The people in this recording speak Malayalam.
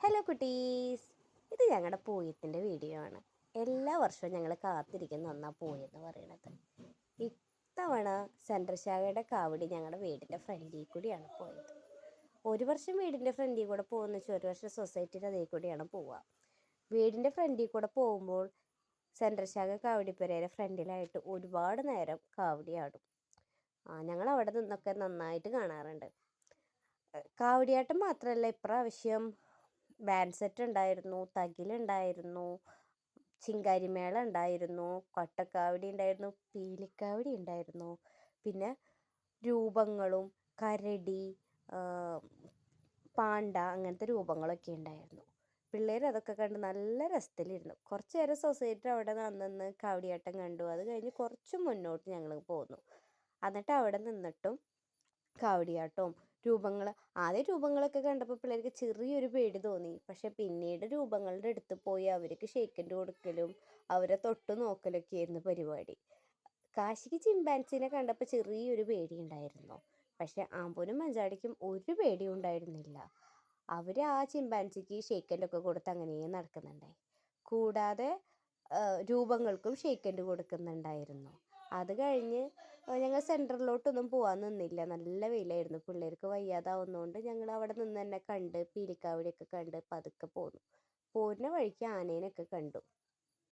ഹലോ കുട്ടീസ്, ഇത് ഞങ്ങളുടെ പൂയത്തിൻ്റെ വീഡിയോ ആണ്. എല്ലാ വർഷവും ഞങ്ങൾ കാത്തിരിക്കുന്ന ഒന്നാ പൂയെന്ന് പറയണത്. ഇത്തവണ സെൻട്രൽ ശാഖയുടെ കാവടി ഞങ്ങളുടെ വീടിൻ്റെ ഫ്രണ്ടിൽ കൂടിയാണ് പോയത്. ഒരു വർഷം വീടിൻ്റെ ഫ്രണ്ടിൽ കൂടെ പോകുന്ന വെച്ചാൽ ഒരു വർഷം സൊസൈറ്റിയുടെ അതേ കൂടിയാണ് പോവുക. വീടിൻ്റെ ഫ്രണ്ടിൽ കൂടെ പോകുമ്പോൾ സെൻട്രൽ ശാഖ കാവടിപ്പുരയുടെ ഫ്രണ്ടിലായിട്ട് ഒരുപാട് നേരം കാവടി ആടും. ഞങ്ങൾ അവിടെ നിന്നൊക്കെ നന്നായിട്ട് കാണാറുണ്ട്. കാവടിയാട്ടം മാത്രമല്ല, ഇപ്രാവശ്യം ബാൻഡ് സെറ്റ് ഉണ്ടായിരുന്നു, തകിലുണ്ടായിരുന്നു, ചിങ്കാരിമേള ഉണ്ടായിരുന്നു, കൊട്ടക്കാവടി ഉണ്ടായിരുന്നു, പീലിക്കാവടി ഉണ്ടായിരുന്നു, പിന്നെ രൂപങ്ങളും കരടി, പാണ്ട അങ്ങനത്തെ രൂപങ്ങളൊക്കെ ഉണ്ടായിരുന്നു. പിള്ളേർ അതൊക്കെ കണ്ട് നല്ല രസത്തിലിരുന്നു. കുറച്ച് നേരം സൊസൈറ്റി അവിടെ നിന്ന് കാവടിയാട്ടം കണ്ടു. അത് കഴിഞ്ഞ് കുറച്ച് മുന്നോട്ട് ഞങ്ങൾ പോന്നു. എന്നിട്ട് അവിടെ നിന്നിട്ടും കാവടിയാട്ടവും ആദ്യം രൂപങ്ങളൊക്കെ കണ്ടപ്പോൾ പിള്ളേർക്ക് ചെറിയൊരു പേടി തോന്നി. പക്ഷെ പിന്നീട് രൂപങ്ങളുടെ അടുത്ത് പോയി അവർക്ക് ഷേക്കൻഡ് കൊടുക്കലും അവരെ തൊട്ട് നോക്കലൊക്കെ ആയിരുന്നു പരിപാടി. കാശിക്ക് ചിമ്പാൻസിനെ കണ്ടപ്പോൾ ചെറിയൊരു പേടി ഉണ്ടായിരുന്നു. പക്ഷെ ആമ്പൂനും മഞ്ചാടിക്കും ഒരു പേടിയും ഉണ്ടായിരുന്നില്ല. അവർ ആ ചിമ്പാൻസിക്ക് ഷേക്കൻഡൊക്കെ കൊടുത്ത് അങ്ങനെ നടക്കുന്നുണ്ടായി. കൂടാതെ രൂപങ്ങൾക്കും ഷേക്കൻഡ് കൊടുക്കുന്നുണ്ടായിരുന്നു. അത് കഴിഞ്ഞ് ഞങ്ങൾ സെൻറ്ററിലോട്ടൊന്നും പോകാൻ നിന്നില്ല. നല്ല വെയിലായിരുന്നു. പിള്ളേർക്ക് വയ്യാതാവുന്നതുകൊണ്ട് ഞങ്ങൾ അവിടെ നിന്ന് തന്നെ കണ്ട് പീലിക്കാവടിയൊക്കെ കണ്ട് പതുക്കെ പോന്നു. പോരുന്ന വഴിക്ക് ആനേനൊക്കെ കണ്ടു.